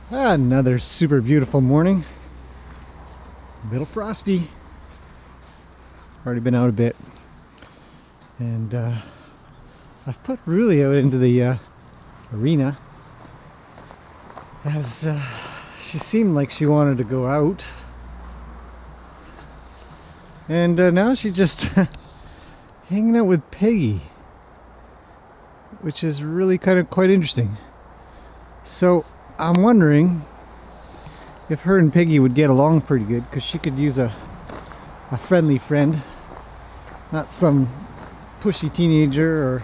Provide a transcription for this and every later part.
Another super beautiful morning. A little frosty. Already been out a bit. And I've put Ruly out into the arena as she seemed like she wanted to go out. And now she's just hanging out with Peggy, which is really kind of quite interesting. So I'm wondering if her and Peggy would get along pretty good, because she could use a friendly friend, not some pushy teenager or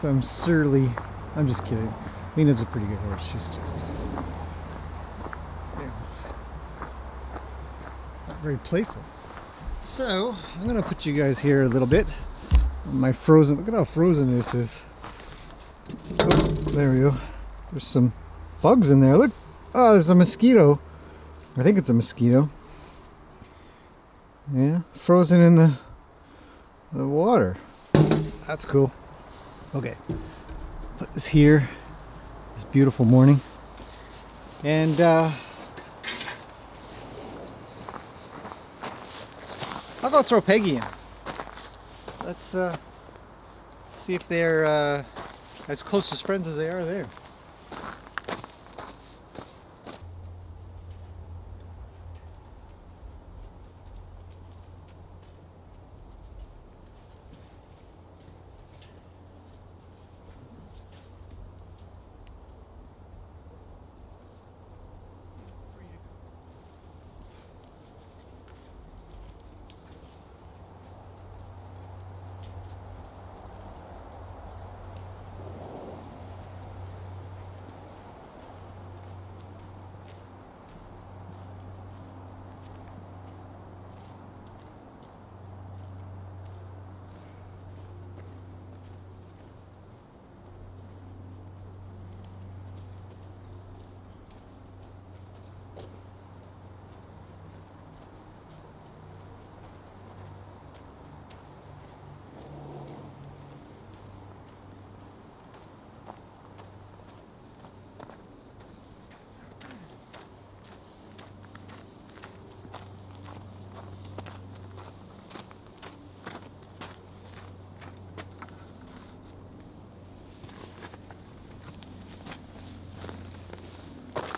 some surly. I'm just kidding. Lena's a pretty good horse. She's just, you know, not very playful. So I'm gonna put you guys here a little bit. My frozen. Look at how frozen this is. Oh, there we go. There's some bugs in there. Look. Oh, there's a mosquito. I think it's a mosquito. Yeah, frozen in the water. That's cool. Okay, put this here. This beautiful morning, and I'll go throw Peggy in. Let's see if they're as close as friends as they are there.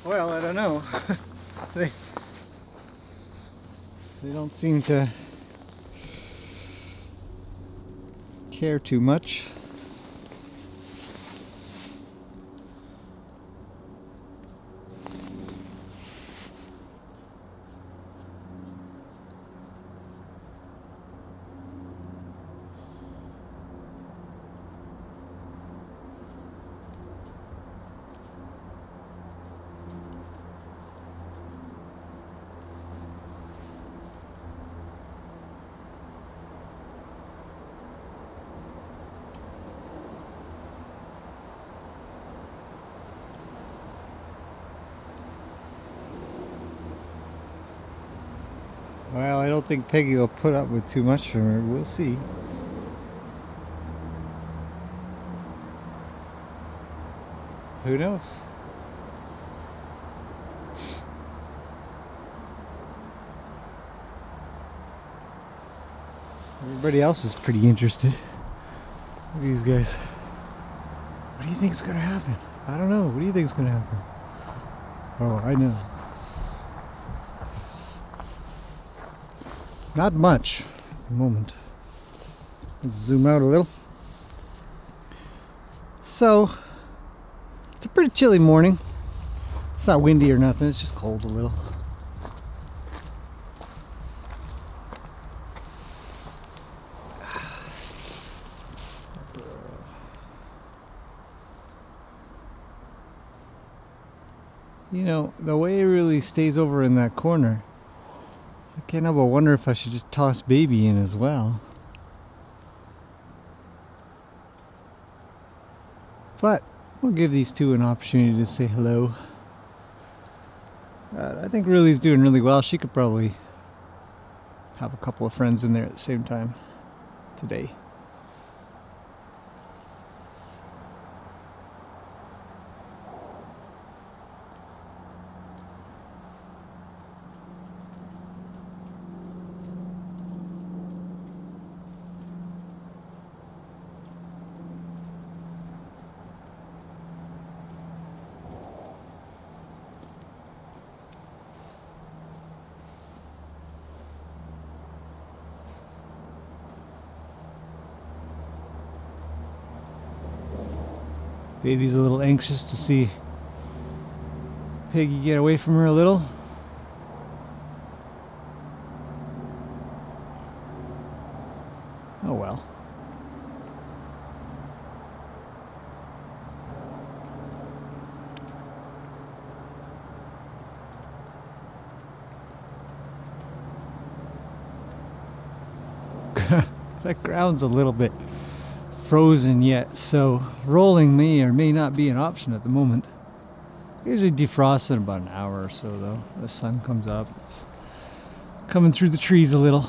Well, I don't know. they don't seem to care too much. Well, I don't think Peggy will put up with too much from her. We'll see. Who knows? Everybody else is pretty interested. Look at these guys. What do you think is going to happen? I don't know. What do you think is going to happen? Oh, I know. Not much at the moment. Let's zoom out a little. So, it's a pretty chilly morning. It's not windy or nothing, it's just cold a little. You know, the way it really stays over in that corner, I can't help but wonder if I should just toss Baby in as well. But we'll give these two an opportunity to say hello. I think Ruly's doing really well. She could probably have a couple of friends in there at the same time today. Baby's a little anxious to see Piggy get away from her a little. Oh well. That ground's a little bit frozen yet, so rolling may or may not be an option at the moment. Usually defrosts in about an hour or so though. The sun comes up, it's coming through the trees a little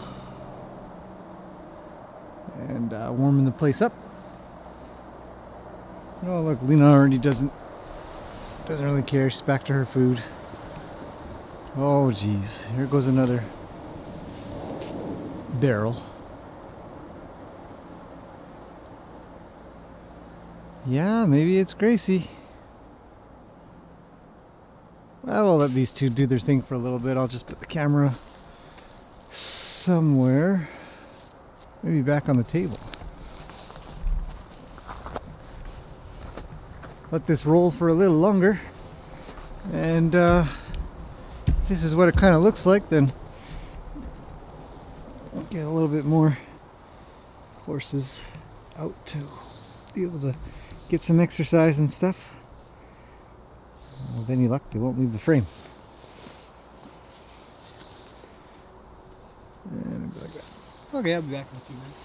and warming the place up. Oh look, Lena already doesn't really care. She's back to her food. Oh geez, here goes another barrel. Yeah, maybe it's Gracie. Well, we'll let these two do their thing for a little bit. I'll just put the camera somewhere. Maybe back on the table. Let this roll for a little longer. And if this is what it kind of looks like, then I'll get a little bit more horses out to be able to get some exercise and stuff. With any luck, they won't leave the frame. And like that. Okay, I'll be back in a few minutes.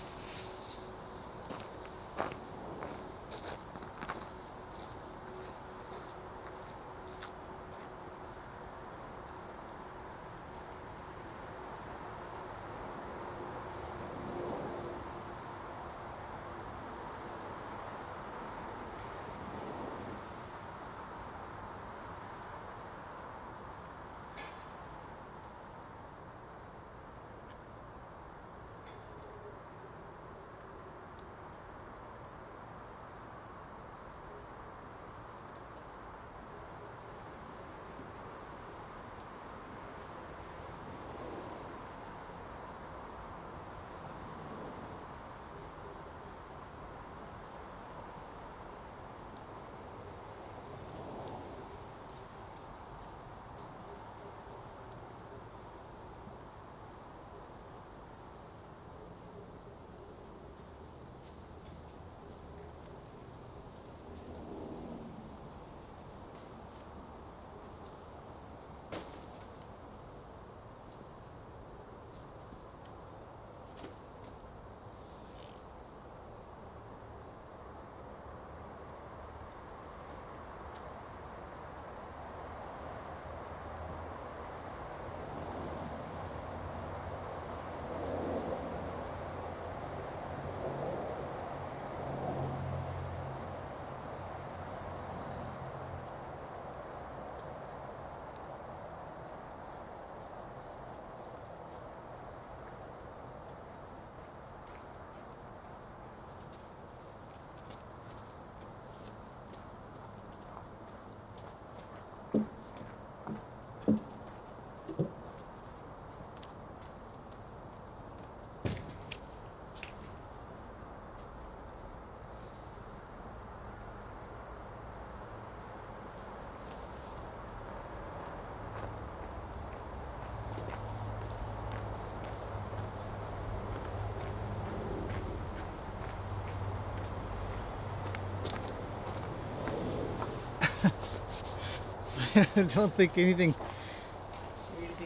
I don't think anything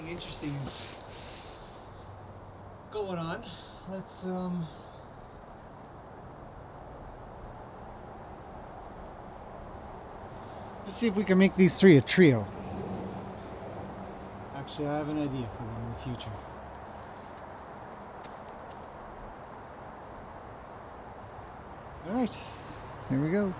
interesting is going on. Let's see if we can make these three a trio. Actually, I have an idea for them in the future. Alright, here we go.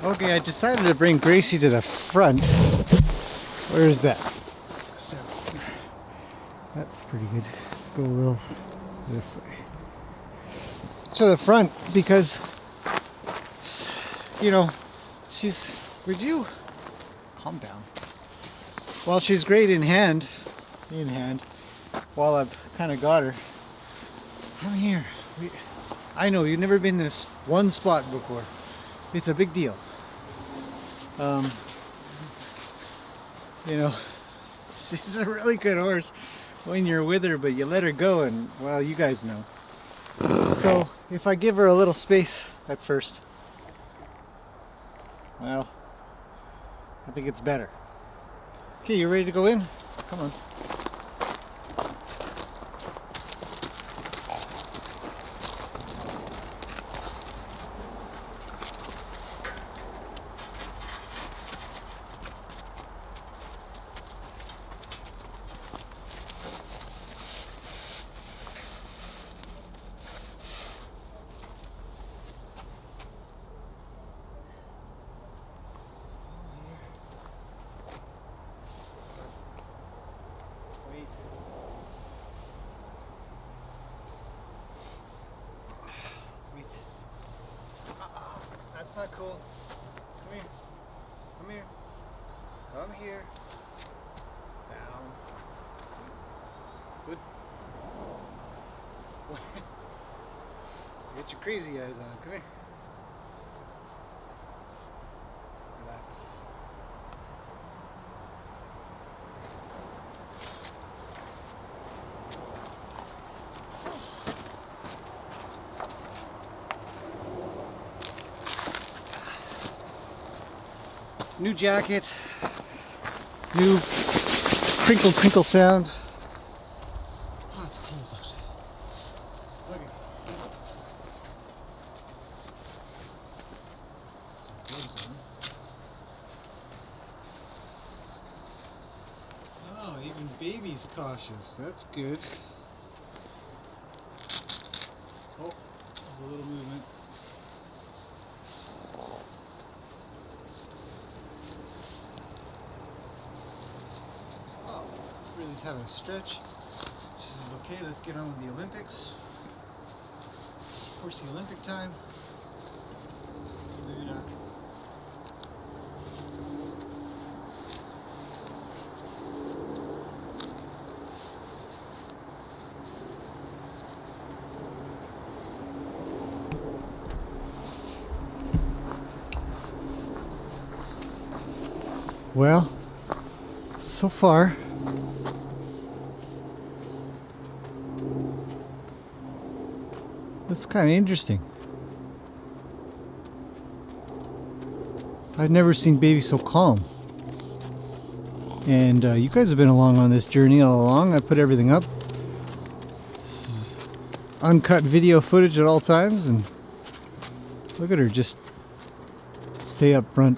Okay, I decided to bring Gracie to the front. Where is that? So, that's pretty good. Let's go a little this way. To the front because, you know, she's... Would you calm down? Well, she's great in hand, while I've kind of got her. Come here. I know you've never been in this one spot before. It's a big deal. You know, she's a really good horse when you're with her, but you let her go and, well, you guys know. So if I give her a little space at first, well, I think it's better. Okay, you ready to go in? Come on. That's not cool. Come here. Come here. Come here. Down. Good. Get your crazy eyes on. Come here. Relax. New jacket, new crinkle crinkle sound. Oh, it's cold out. Look at it. Oh, even baby's cautious. That's good. Oh, there's a little movement. Ruly's having a stretch. She said, okay, let's get on with the Olympics. Of course, the Olympic time. Maybe not. Well, so far, that's kind of interesting. I've never seen baby so calm. And you guys have been along on this journey all along. I put everything up. This is uncut video footage at all times, and look at her just stay up front.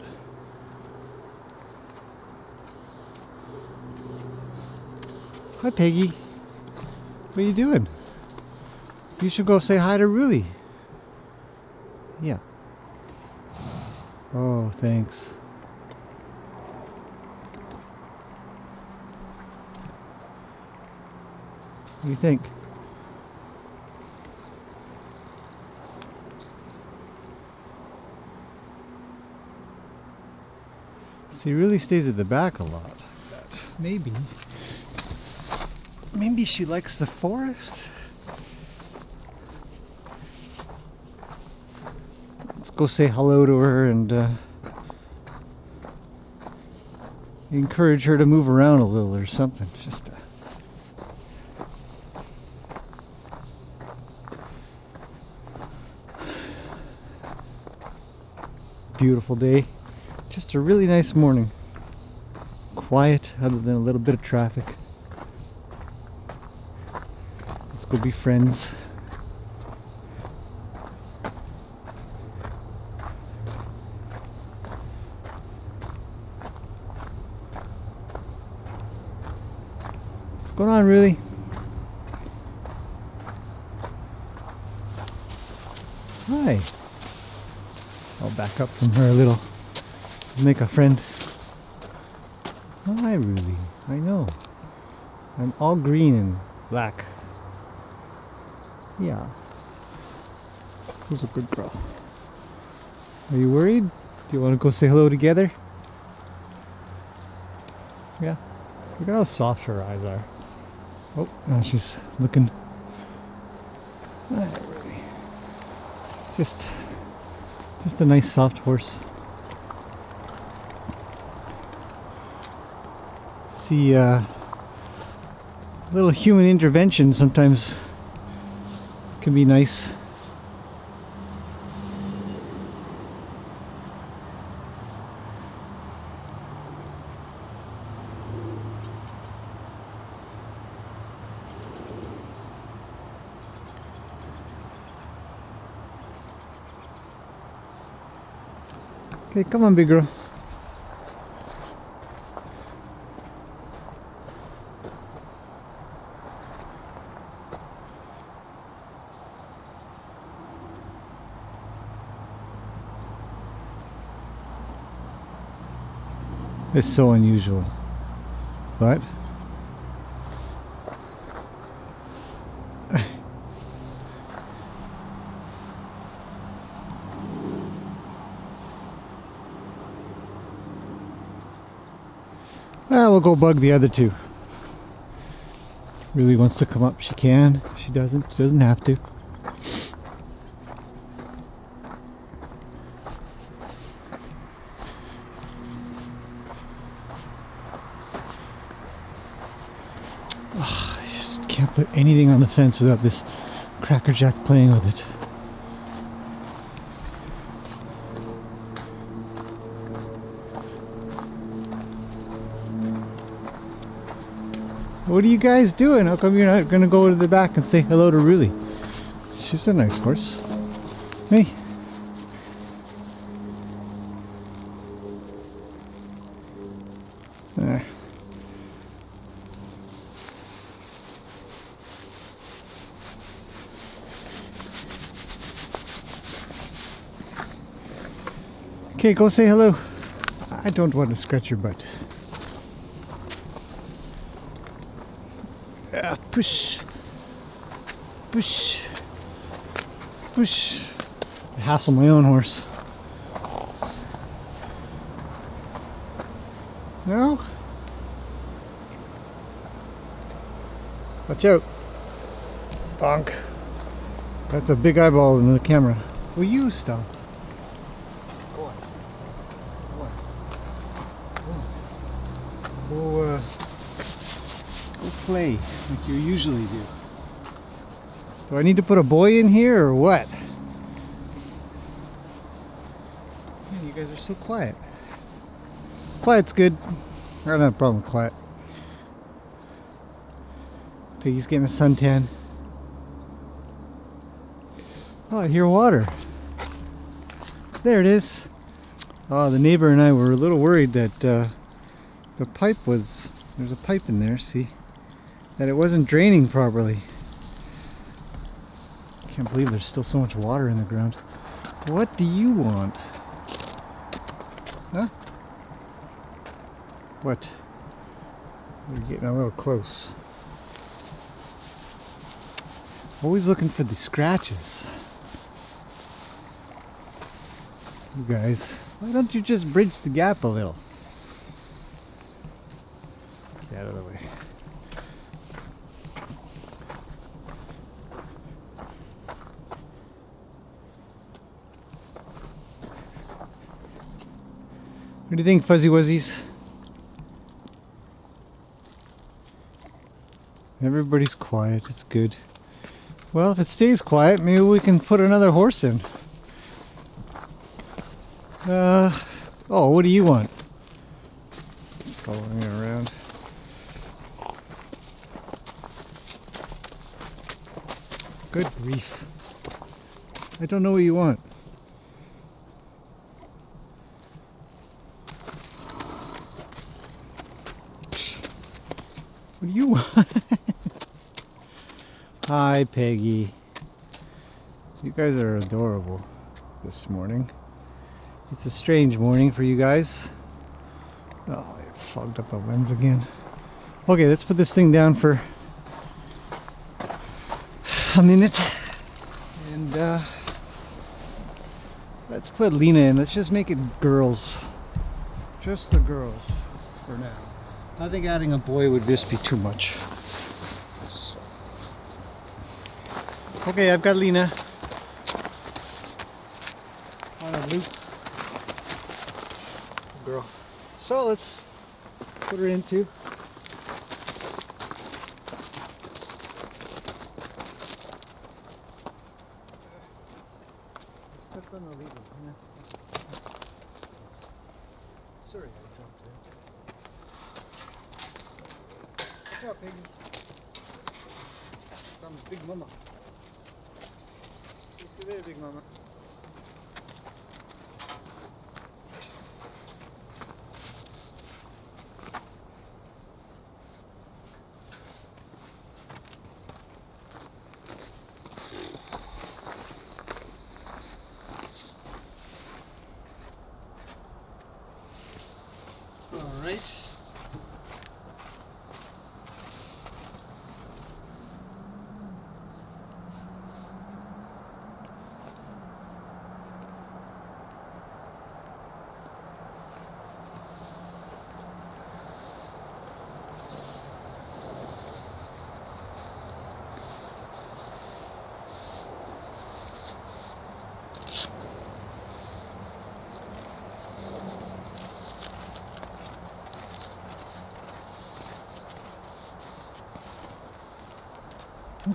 Hi Peggy. What are you doing? You should go say hi to Ruly. Yeah. Oh, thanks. What do you think? See, Ruly stays at the back a lot. Maybe she likes the forest. Let's go say hello to her and encourage her to move around a little or something. Just beautiful day. Just a really nice morning. Quiet, other than a little bit of traffic. Let's go be friends. What's going on, Ruly? Hi. Oh, back up from her a little. Make a friend. Hi, Ruly. I know. I'm all green and black. Yeah. Who's a good girl? Are you worried? Do you want to go say hello together? Yeah. Look at how soft her eyes are. Oh, now she's looking. Just a nice soft horse. See, little human intervention sometimes can be nice. Okay, come on, big girl. It's so unusual, but we'll go bug the other two. Really wants to come up, she can. If she doesn't, she doesn't have to. I just can't put anything on the fence without this crackerjack playing with it. What are you guys doing? How come you're not going to go to the back and say hello to Ruly? She's a nice horse. Hey. Okay, go say hello. I don't want to scratch your butt. Push. Push. Push. I hassle my own horse. No? Watch out. Bonk. That's a big eyeball in the camera. Will you stop? Go on. Go on. Go on. Go play like you usually do. Do I need to put a boy in here or what? Man, you guys are so quiet. Quiet's good. I don't have a problem with quiet. Piggy's getting a suntan. Oh, I hear water. There it is. Oh, the neighbor and I were a little worried that the pipe was... There's a pipe in there, see? That it wasn't draining properly. Can't believe there's still so much water in the ground. What do you want? Huh? What? We're getting a little close. Always looking for the scratches. You guys, why don't you just bridge the gap a little? Get out of the way. What do you think, Fuzzy Wuzzies? Everybody's quiet, it's good. Well, if it stays quiet, maybe we can put another horse in. Oh, what do you want? Following it around. Good grief. I don't know what you want. What do you want? Hi, Peggy. You guys are adorable this morning. It's a strange morning for you guys. Oh, I fogged up my lens again. Okay, let's put this thing down for a minute. And let's put Lena in. Let's just make it girls. Just the girls for now. I think adding a boy would just be too much. So. Okay, I've got Lena on a loop. Girl. So let's put her into. Stepped on the lever. Yeah. Sorry, I jumped in. Good job, Piggy. Comes Big Mama. See you later, Big Mama. All right.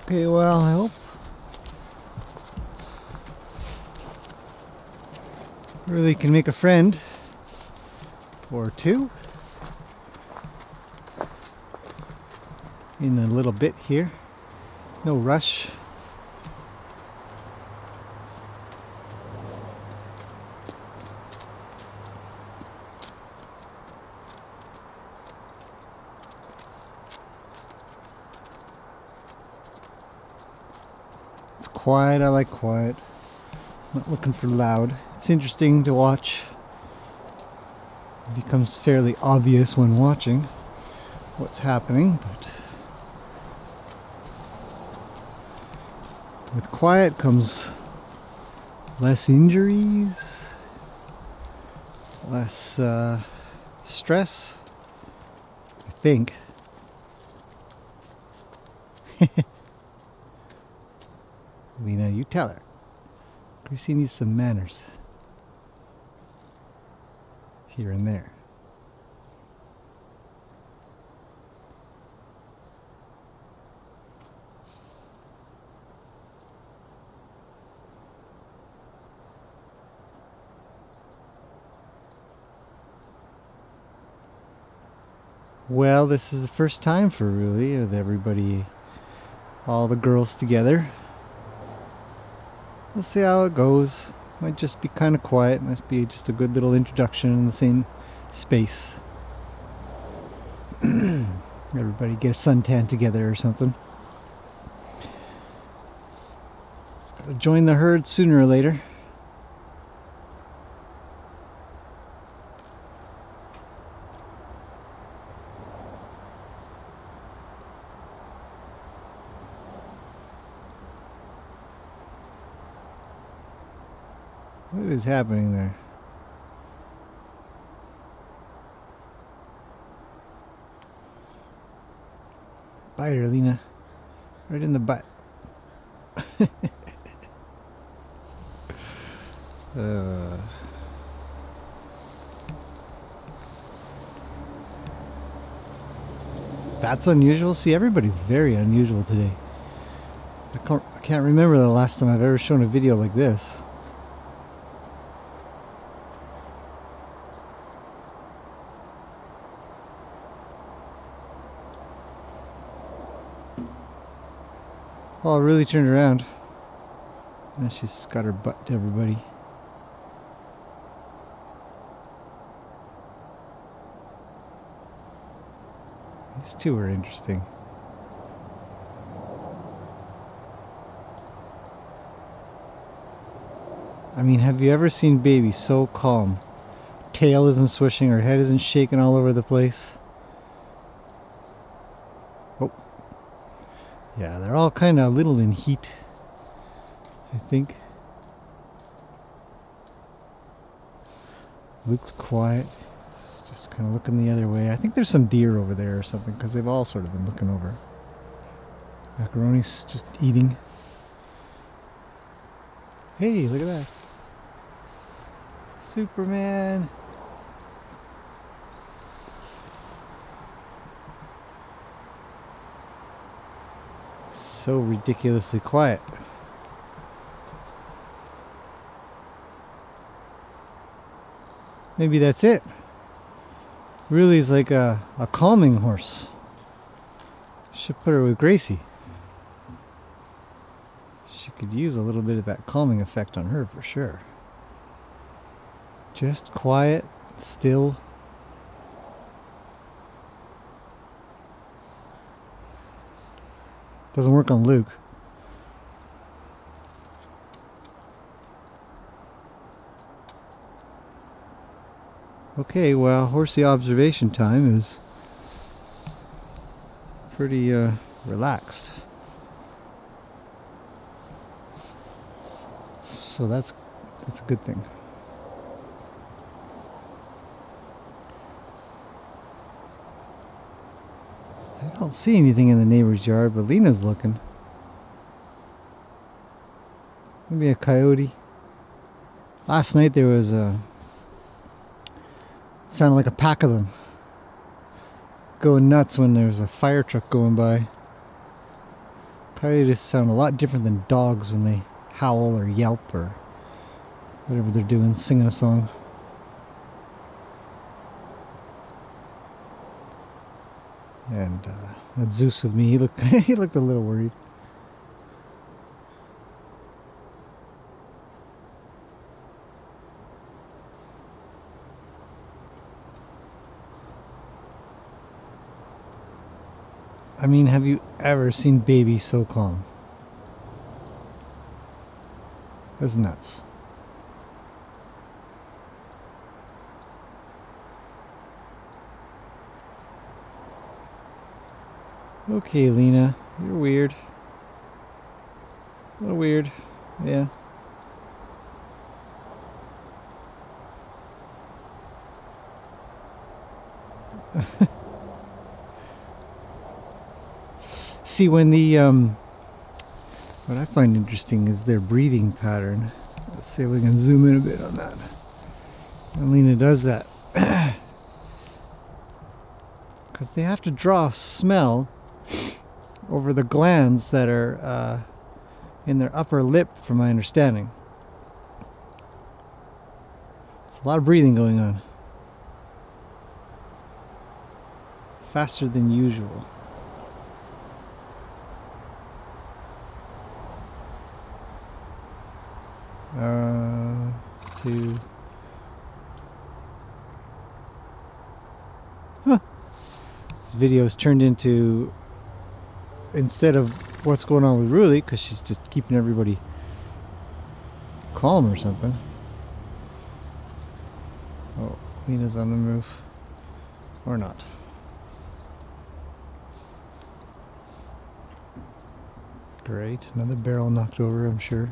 Okay, well, I hope Ruly can make a friend or two in a little bit here. No rush. It's quiet, I like quiet. Not looking for loud. It's interesting to watch. It becomes fairly obvious when watching what's happening, but with quiet comes less injuries, less stress, I think. Lena, you tell her. Gracie needs some manners here and there. Well, this is the first time for Ruly with everybody, all the girls together. We'll see how it goes. Might just be kind of quiet. Must be just a good little introduction in the same space. Everybody get a suntan together or something. Just gotta join the herd sooner or later. What is happening there? Bite her, Lena. Right in the butt. That's unusual. See, everybody's very unusual today. I can't remember the last time I've ever shown a video like this. Oh, Ruly turned around. And she's got her butt to everybody. These two are interesting. mean, have you ever seen baby so calm? Tail isn't swishing, her head isn't shaking all over the place. Oh. Yeah, they're all kind of a little in heat, I think. Luke's quiet. Just kind of looking the other way. I think there's some deer over there or something, because they've all sort of been looking over. Macaroni's just eating. Hey, look at that. Superman. So ridiculously quiet. Maybe that's it. Ruly's like a calming horse. Should put her with Gracie. She could use a little bit of that calming effect on her for sure. Just quiet, still. Doesn't work on Luke. Okay, well, horsey observation time is pretty relaxed. So that's a good thing. I don't see anything in the neighbor's yard, but Lena's looking. Maybe a coyote. Last night there was sounded like a pack of them going nuts when there was a fire truck going by. Coyotes sound a lot different than dogs when they howl or yelp or whatever they're doing, singing a song. And that Zeus with me, he looked he looked a little worried. I mean, have you ever seen baby so calm? That's nuts. Okay, Lena, you're weird. A little weird, yeah. See, when the what I find interesting is their breathing pattern. Let's see if we can zoom in a bit on that. And Lena does that because they have to draw smell over the glands that are in their upper lip, from my understanding. It's a lot of breathing going on, faster than usual. Two. Huh. This video is turned into, instead of what's going on with Ruly, because she's just keeping everybody calm or something. Oh, Lena's on the move. Or not. Great, another barrel knocked over, I'm sure.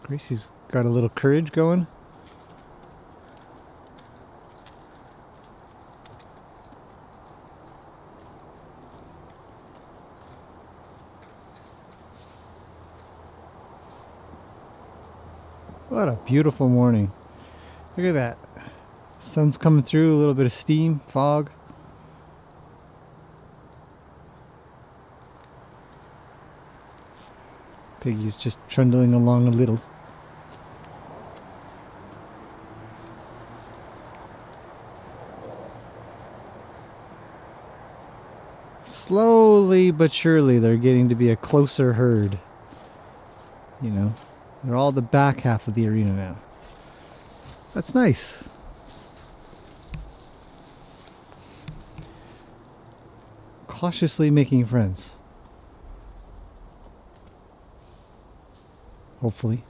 Gracie's got a little courage going. What a beautiful morning. Look at that. Sun's coming through, a little bit of steam, fog. Piggy's just trundling along a little. Slowly but surely they're getting to be a closer herd. You know, they're all the back half of the arena now. That's nice. cautiously making friends. Hopefully.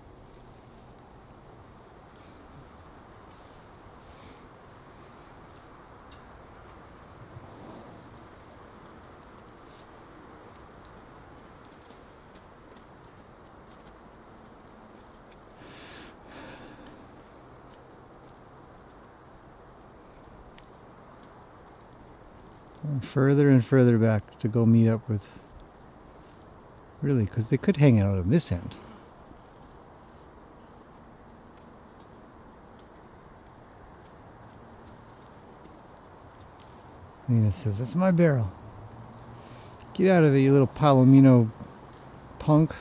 Further and further back to go meet up with Ruly, because they could hang out on this end. Nina says, "That's my barrel. Get out of it, you little Palomino punk."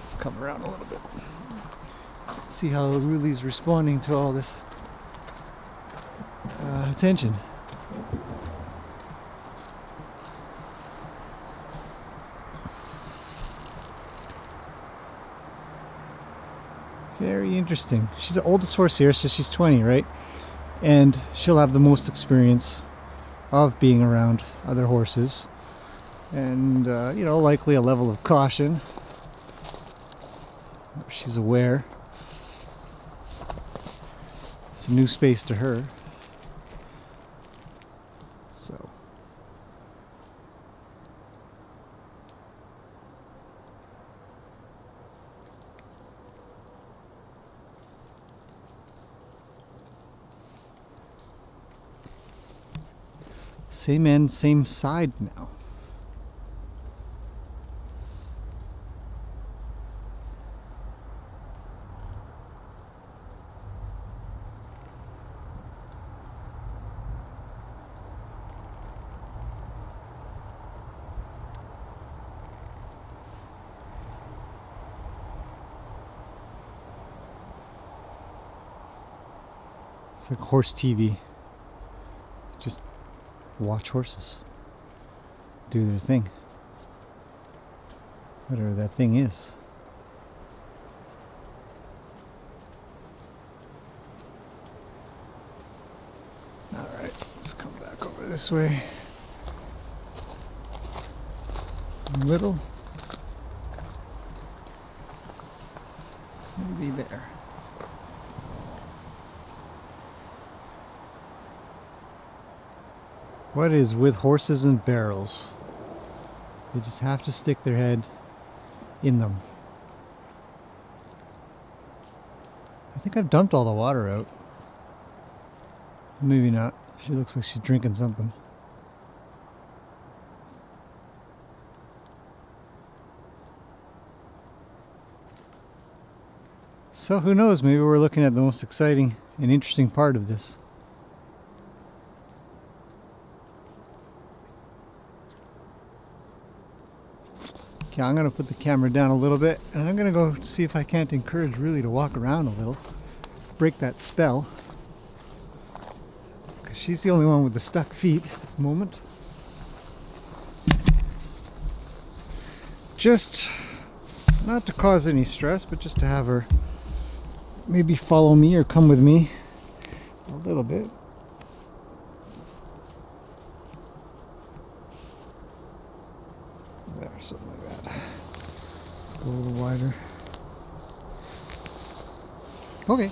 Let's come around a little bit. See how Ruly's responding to all this attention. Very interesting. She's the oldest horse here, so she's 20, right? And she'll have the most experience of being around other horses. And, you know, likely a level of caution. She's aware. It's a new space to her. So. Same end, same side now. It's like horse TV. Just watch horses do their thing, whatever that thing is. Alright, let's come back over this way a little, maybe there. What is with horses and barrels? They just have to stick their head in them. I think I've dumped all the water out. Maybe not. She looks like she's drinking something. So who knows, maybe we're looking at the most exciting and interesting part of this. Okay, I'm going to put the camera down a little bit, and I'm going to go see if I can't encourage Ruly to walk around a little, break that spell, because she's the only one with the stuck feet at the moment. Just not to cause any stress, but just to have her maybe follow me or come with me a little bit. There, something like that. Let's go a little wider. Okay.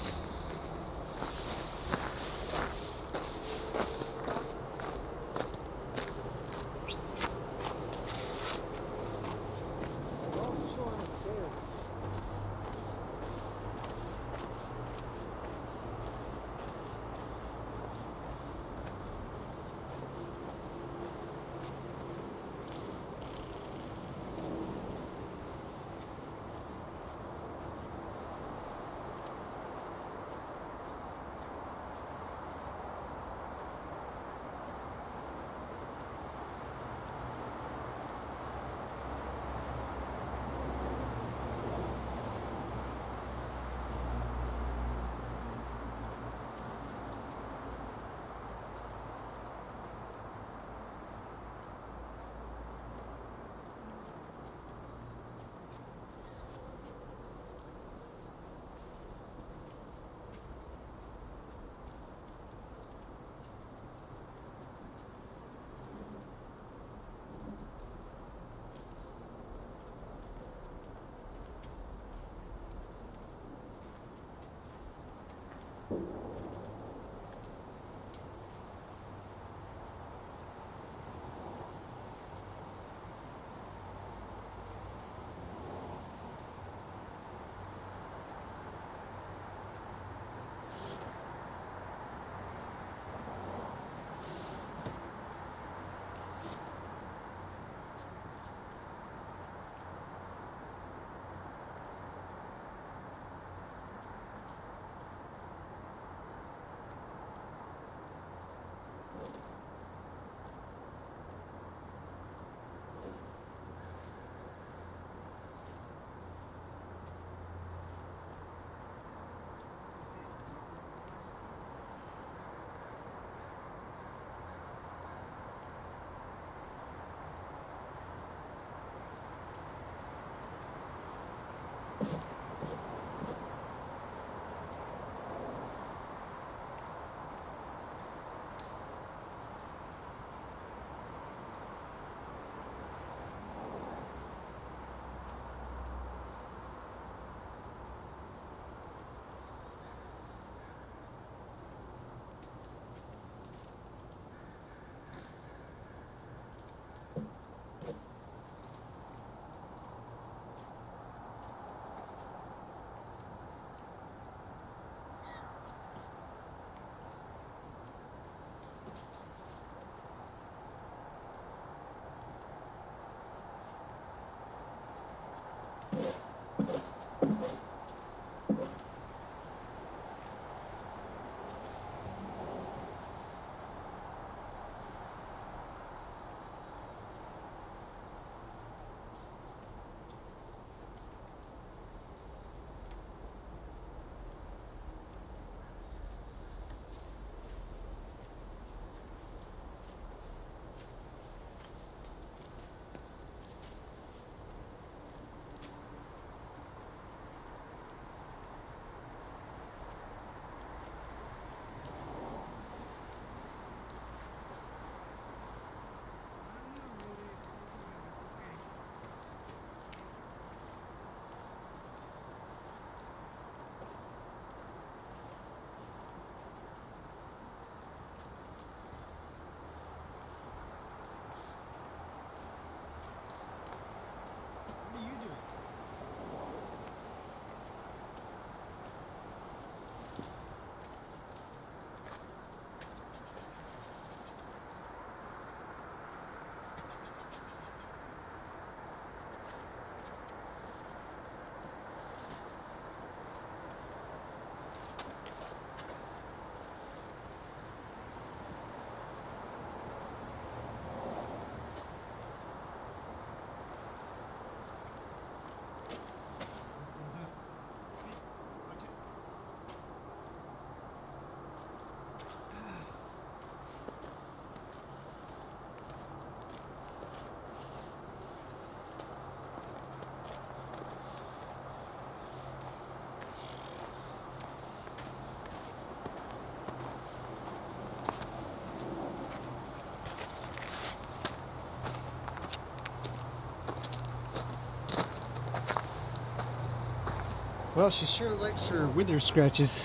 Well, she sure likes her wither scratches.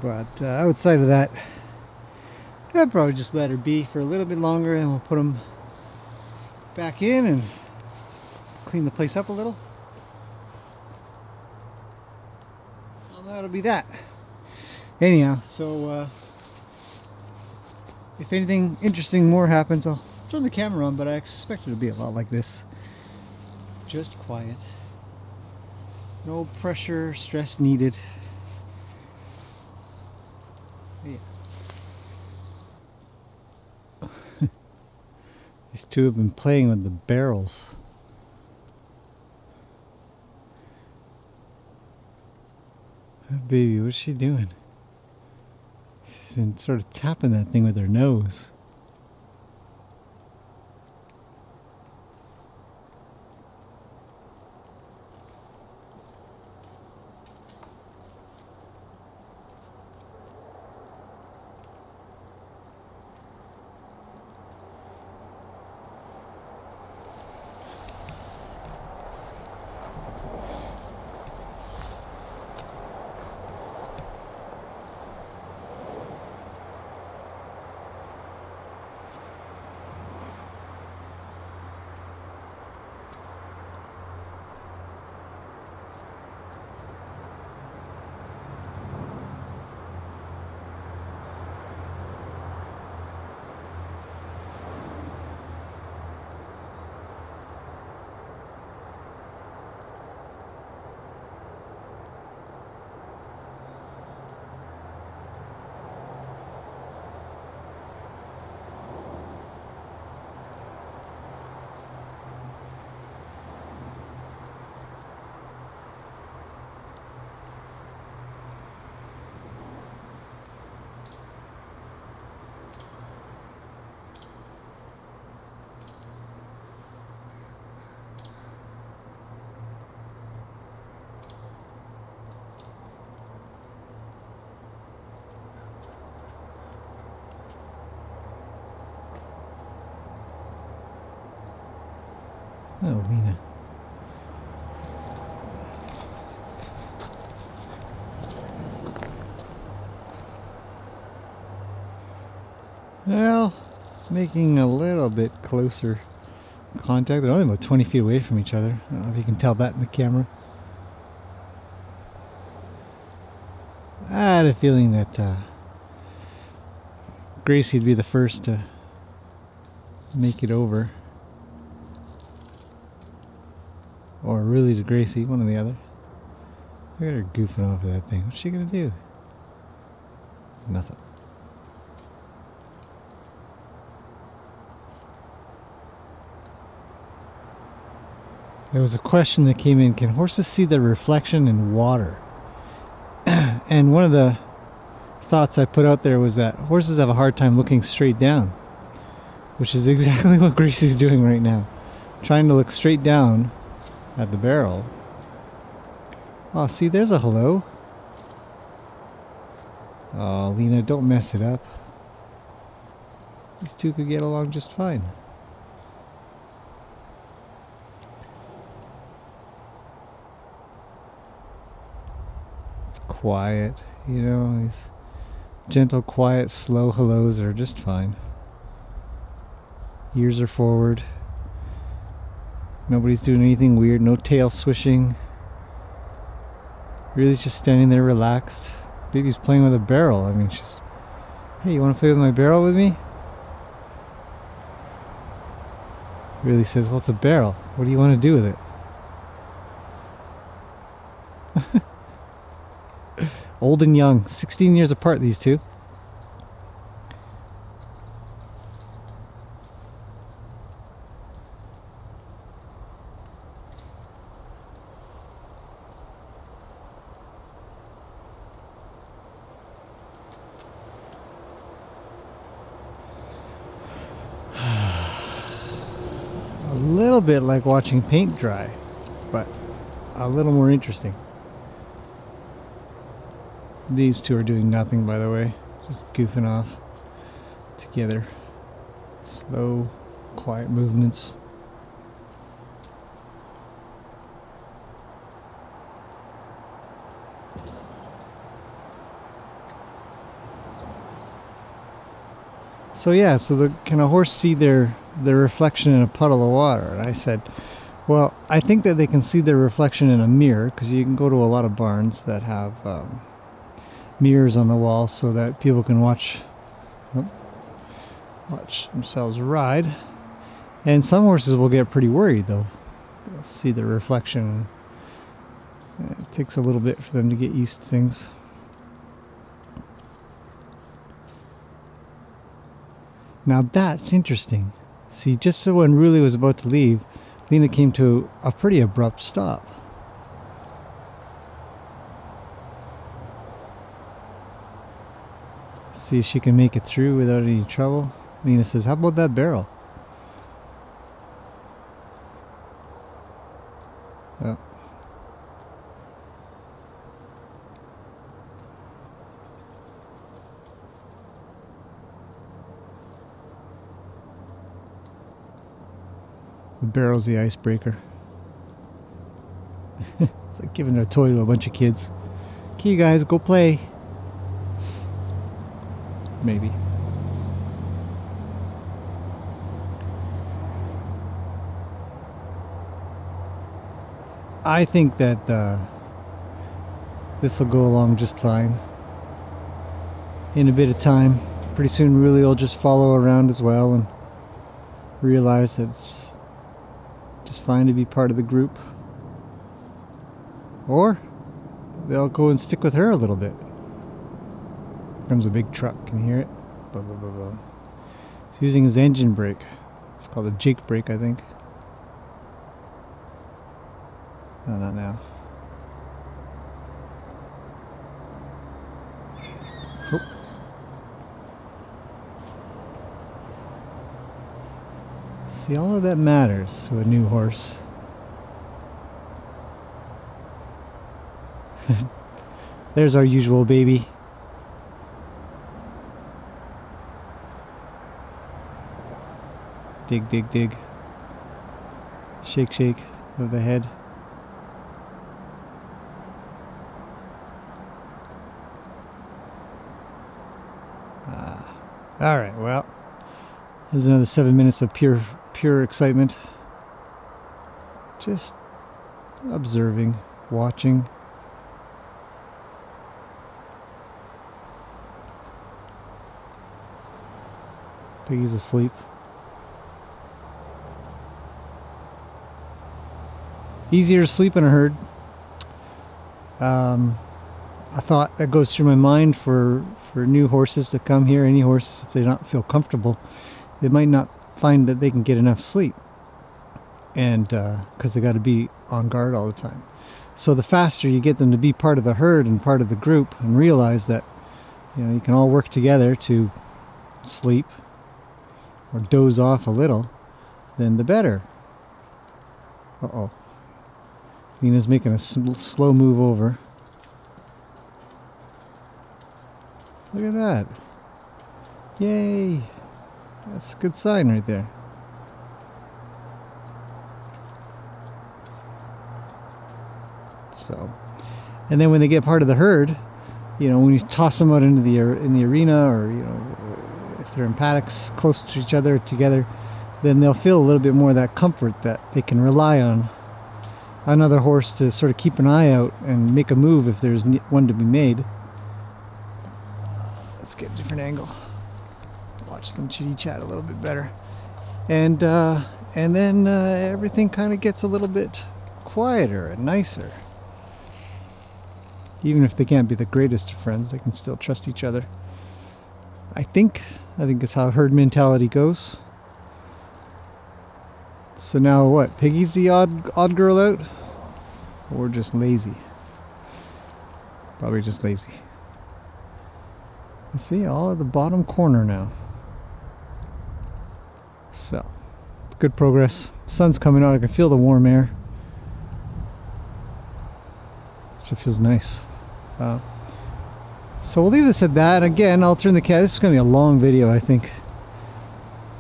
But outside of that, I'd probably just let her be for a little bit longer, and we'll put them back in and clean the place up a little. Well, that'll be that. Anyhow, so if anything interesting more happens, I'll turn the camera on, but I expect it to be a lot like this. Just quiet. No pressure, stress needed. Yeah. These two have been playing with the barrels. Oh, baby, what's she doing? She's been sort of tapping that thing with her nose. Oh, Lena. Well, making a little bit closer contact. They're only about 20 feet away from each other. I don't know if you can tell that in the camera. I had a feeling that Gracie'd be the first to make it over. Or Ruly to Gracie, one or the other. Look at her goofing off of that thing. What's she gonna do? Nothing. There was a question that came in, can horses see their reflection in water? And one of the thoughts I put out there was that horses have a hard time looking straight down, which is exactly what Gracie's doing right now. Trying to look straight down at the barrel. Oh, see, there's a hello. Oh, Lena, don't mess it up. These two could get along just fine. It's quiet, you know, these gentle, quiet, slow hellos are just fine. Ears are forward. Nobody's doing anything weird, no tail swishing. Really just standing there relaxed. Baby's playing with a barrel. I mean, she's, hey, you want to play with my barrel with me? Really says, well, it's a barrel. What do you want to do with it? Old and young, 16 years apart, these two. A little bit like watching paint dry, but a little more interesting. These two are doing nothing, by the way, just goofing off together. Slow, quiet movements. So yeah, so can a horse see their reflection in a puddle of water? And I said, well, I think that they can see their reflection in a mirror, because you can go to a lot of barns that have mirrors on the wall so that people can watch themselves ride. And some horses will get pretty worried, though. They'll see the reflection. It takes a little bit for them to get used to things. Now that's interesting. See, just so when Ruly was about to leave, Lena came to a pretty abrupt stop. See if she can make it through without any trouble. Lena says, how about that barrel? Oh. The barrel's the icebreaker. It's like giving a toy to a bunch of kids. Okay, you guys, go play. Maybe. I think that this will go along just fine. In a bit of time, pretty soon Ruly will just follow around as well and realize that it's just fine to be part of the group. Or they'll go and stick with her a little bit. Here comes a big truck, can you hear it? Blah, blah, blah, blah. He's using his engine brake. It's called a Jake brake, I think. No, not now. Oh. See, all of that matters to a new horse. There's our usual baby. Dig, dig, dig. Shake, shake of the head. All right, well, there's another 7 minutes of pure excitement. Just observing, watching. Piggy's asleep. Easier to sleep in a herd. I thought that goes through my mind for new horses that come here. Any horses, if they don't feel comfortable, they might not find that they can get enough sleep, and because they got to be on guard all the time. So the faster you get them to be part of the herd and part of the group, and realize that you can all work together to sleep or doze off a little, then the better. Uh-oh. Nina's making a slow move over. Look at that. Yay! That's a good sign right there. So, and then when they get part of the herd, when you toss them out into the arena, or if they're in paddocks close to each other together, then they'll feel a little bit more of that comfort that they can rely on another horse to sort of keep an eye out and make a move if there's one to be made. Let's get a different angle. Watch them chitty chat a little bit better, and then everything kind of gets a little bit quieter and nicer. Even if they can't be the greatest of friends, they can still trust each other. I think that's how herd mentality goes. So now what? Piggy's the odd girl out, or just lazy? Probably just lazy. You see, all at the bottom corner now. So, good progress. Sun's coming out. I can feel the warm air. It feels nice. So we'll leave this at that. Again, I'll turn the camera. This is going to be a long video, I think.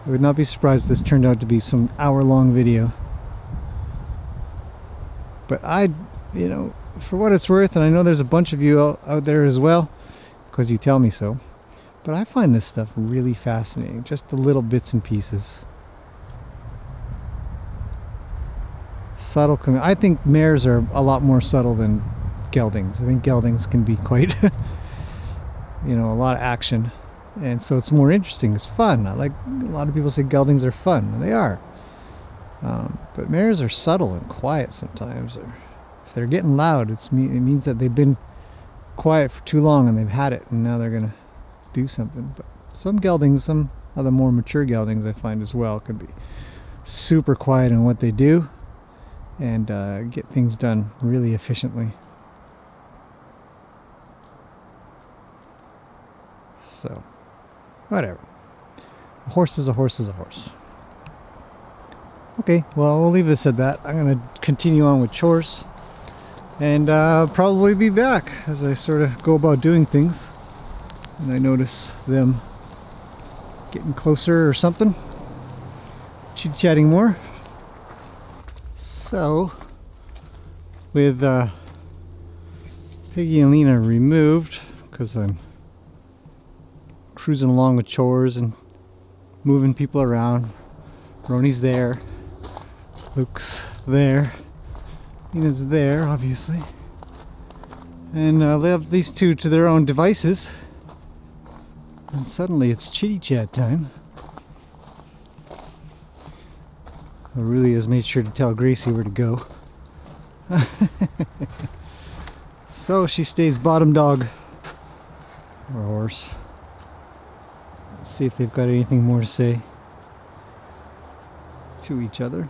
I would not be surprised if this turned out to be some hour-long video. But for what it's worth, and I know there's a bunch of you out there as well, because you tell me so, but I find this stuff really fascinating, just the little bits and pieces. Subtle. I think mares are a lot more subtle than geldings. I think geldings can be quite, a lot of action, and so it's more interesting. It's fun. A lot of people say geldings are fun, and they are. But mares are subtle and quiet sometimes. Or if they're getting loud, it means that they've been quiet for too long and they've had it, and now they're gonna do something. But some geldings, some of the more mature geldings, I find as well, can be super quiet in what they do and get things done really efficiently. So, whatever. A horse is a horse is a horse. Okay, well, we'll leave this at that. I'm going to continue on with chores, and probably be back as I sort of go about doing things, and I notice them getting closer or something, chit-chatting more. So, with Piggy and Lena removed, because I'm cruising along with chores and moving people around. Roni's there, Luke's there, Nina's there, obviously, and left these two to their own devices, and suddenly it's chitty chat time. Ruly has made sure to tell Gracie where to go. So she stays bottom dog, or horse. Let's see if they've got anything more to say to each other.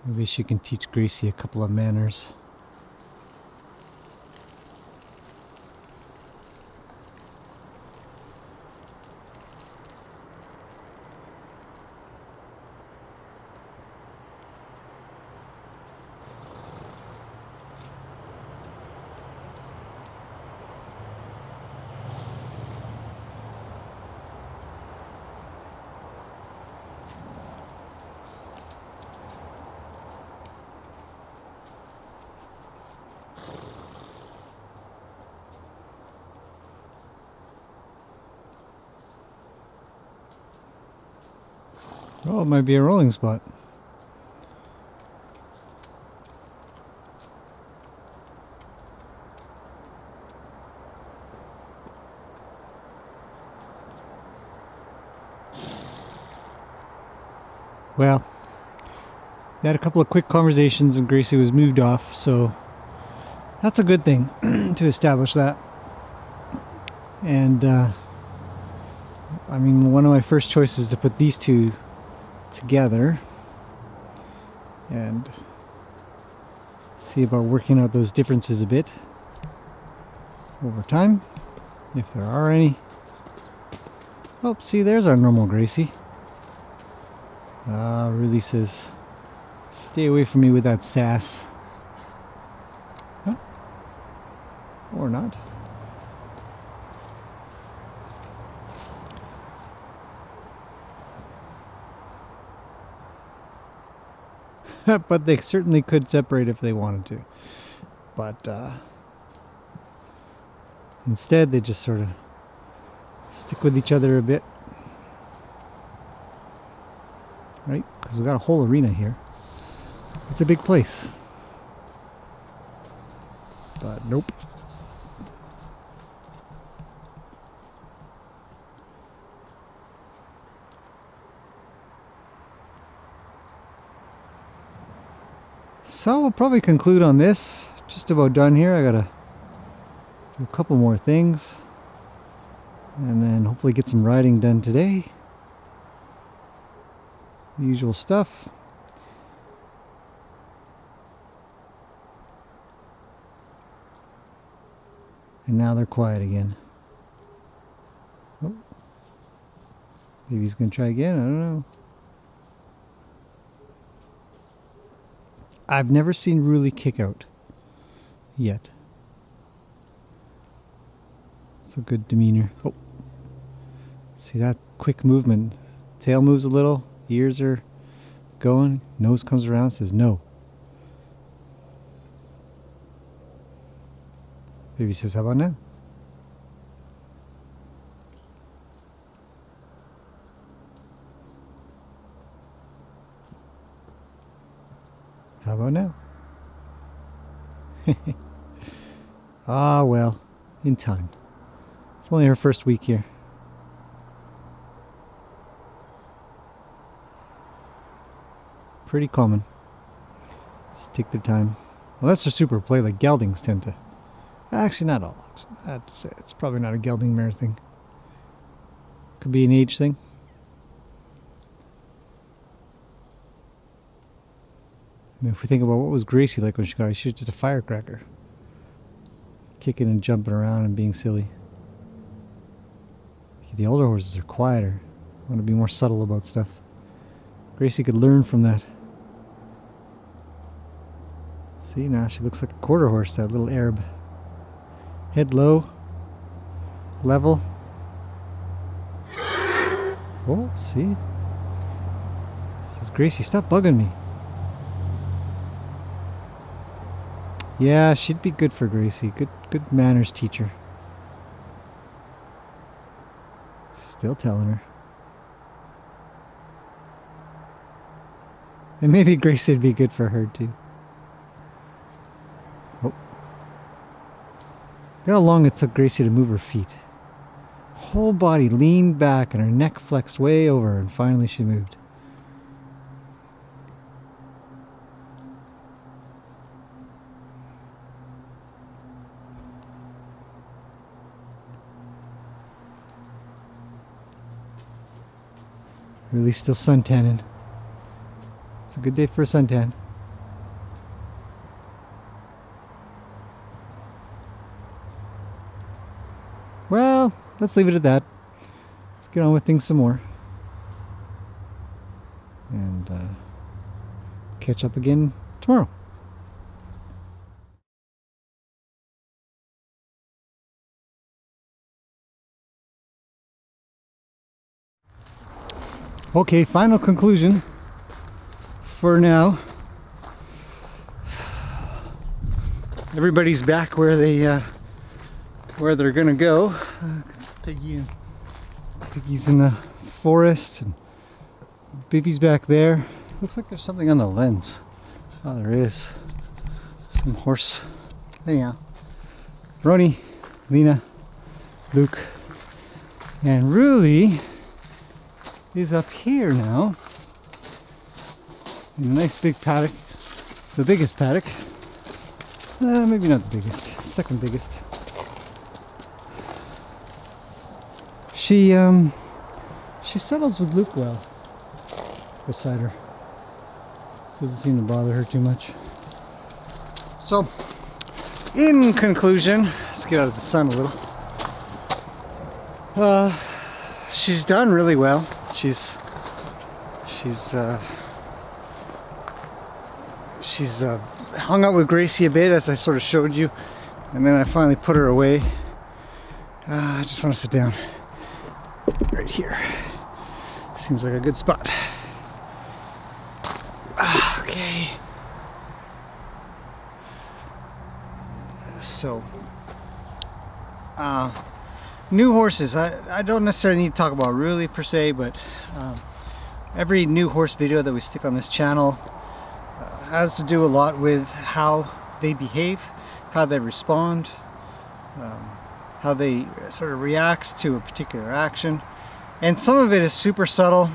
Maybe she can teach Gracie a couple of manners. Oh, it might be a rolling spot. Well, they had a couple of quick conversations and Gracie was moved off, so that's a good thing to establish that. And I mean, one of my first choices is to put these two together and see about working out those differences a bit over time, if there are any. Oh, see, there's our normal Gracie. Ruly says, stay away from me with that sass. Huh? Or not. But they certainly could separate if they wanted to. But instead they just sort of stick with each other a bit. Right? Because we've got a whole arena here. It's a big place. But nope. So we'll probably conclude on this. Just about done here. I gotta do a couple more things. And then hopefully get some riding done today. The usual stuff. And now they're quiet again. Oh. Maybe he's gonna try again, I don't know. I've never seen Ruly kick out yet. It's a good demeanor. Oh. See that quick movement. Tail moves a little, ears are going, nose comes around, says no. Baby says, how about now? How about now? Ah, well, in time. It's only her first week here. Pretty common. Just take their time. Unless they're super play, like geldings tend to. Actually, not all. I'd say it's probably not a gelding mare thing. Could be an age thing. I mean, if we think about what was Gracie like when she got, she was just a firecracker. Kicking and jumping around and being silly. The older horses are quieter. Want to be more subtle about stuff. Gracie could learn from that. See, now she looks like a quarter horse, that little Arab. Head low. Level. Oh, see? Says Gracie, stop bugging me. Yeah, she'd be good for Gracie. Good manners teacher. Still telling her. And maybe Gracie would be good for her too. Oh. Look how long it took Gracie to move her feet. Whole body leaned back and her neck flexed way over, and finally she moved. Really still suntanning. It's a good day for a suntan. Well, let's leave it at that. Let's get on with things some more. And catch up again tomorrow. Okay, final conclusion for now. Everybody's back where they're gonna go. Piggy's in the forest, and Biffy's back there. Looks like there's something on the lens. Oh, there is. Some horse. Anyhow. Roni, Lena, Luke, and Ruly is up here now. In a nice big paddock. The biggest paddock. Maybe not the biggest. Second biggest. She settles with Luke well beside her. Doesn't seem to bother her too much. So, in conclusion, let's get out of the sun a little. She's done really well. She's hung out with Gracie a bit, as I sort of showed you, and then I finally put her away. I just want to sit down right here. Seems like a good spot. Okay. So, new horses. I don't necessarily need to talk about Ruly per se, but every new horse video that we stick on this channel has to do a lot with how they behave, how they respond, how they sort of react to a particular action. And some of it is super subtle,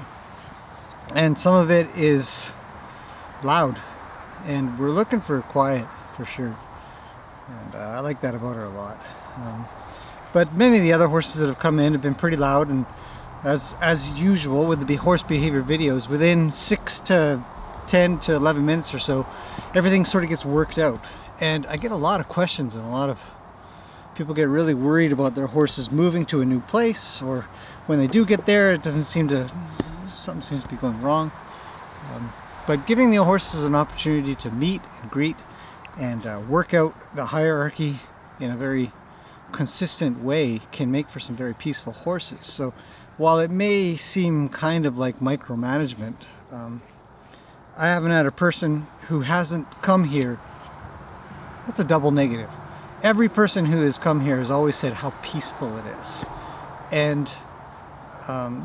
and some of it is loud. And we're looking for quiet, for sure. And I like that about her a lot. But many of the other horses that have come in have been pretty loud, and as usual with the horse behavior videos, within 6 to 10 to 11 minutes or so, everything sort of gets worked out. And I get a lot of questions, and a lot of people get really worried about their horses moving to a new place, or when they do get there, it doesn't seem to, something seems to be going wrong. But giving the horses an opportunity to meet and greet and work out the hierarchy in a very consistent way can make for some very peaceful horses. So while it may seem kind of like micromanagement, I haven't had a person who hasn't come here. That's a double negative. Every person who has come here has always said how peaceful it is. And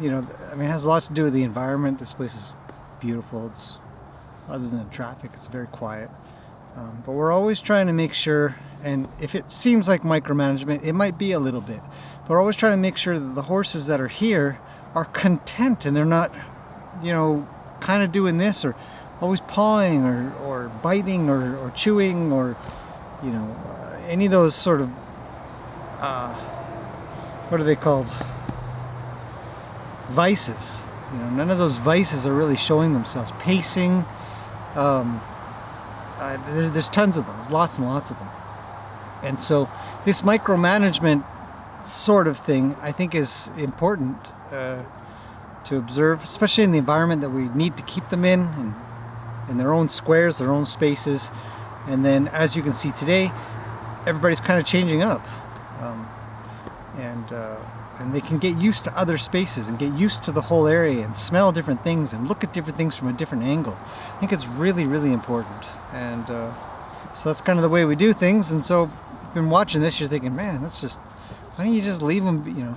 you know, I mean, it has a lot to do with the environment. This place is beautiful. It's, other than the traffic, it's very quiet. But we're always trying to make sure, and if it seems like micromanagement, it might be a little bit, but we're always trying to make sure that the horses that are here are content, and they're not, you know, kind of doing this, or always pawing, or biting, or chewing, or, you know, any of those sort of, what are they called? Vices. You know, none of those vices are really showing themselves. Pacing, there's tons of them, there's lots and lots of them. And so this micromanagement sort of thing, I think, is important to observe, especially in the environment that we need to keep them in their own squares, their own spaces. And then, as you can see today, everybody's kind of changing up, and they can get used to other spaces and get used to the whole area and smell different things and look at different things from a different angle. I think it's really, really important. And so that's kind of the way we do things. And so if you've been watching this, you're thinking, man, that's just, why don't you just leave them be, you know?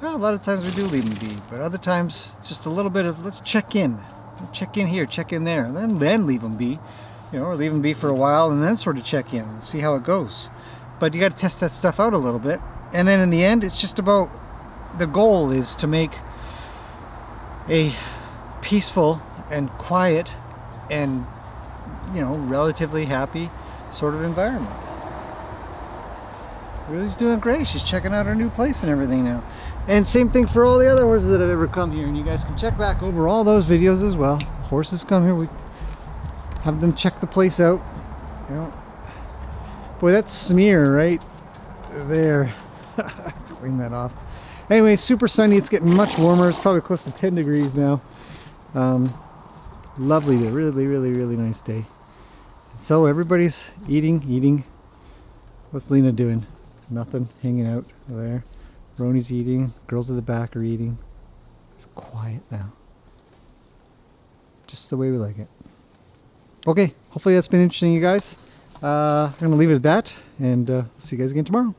Well, a lot of times we do leave them be, but other times just a little bit of, let's check in here, check in there, and then leave them be, you know, or leave them be for a while and then sort of check in and see how it goes. But you got to test that stuff out a little bit. And then in the end, it's just about, the goal is to make a peaceful and quiet and, you know, relatively happy sort of environment. Ruly's doing great. She's checking out her new place and everything now. And same thing for all the other horses that have ever come here. And you guys can check back over all those videos as well. Horses come here, we have them check the place out. You know, boy, that smear right there. Clean that off. Anyway, it's super sunny. It's getting much warmer. It's probably close to 10 degrees now. Lovely day. Really, really, really nice day. So everybody's eating. What's Lena doing? Nothing. Hanging out there. Roni's eating. Girls at the back are eating. It's quiet now. Just the way we like it. Okay. Hopefully that's been interesting, you guys. I'm going to leave it at that. And see you guys again tomorrow.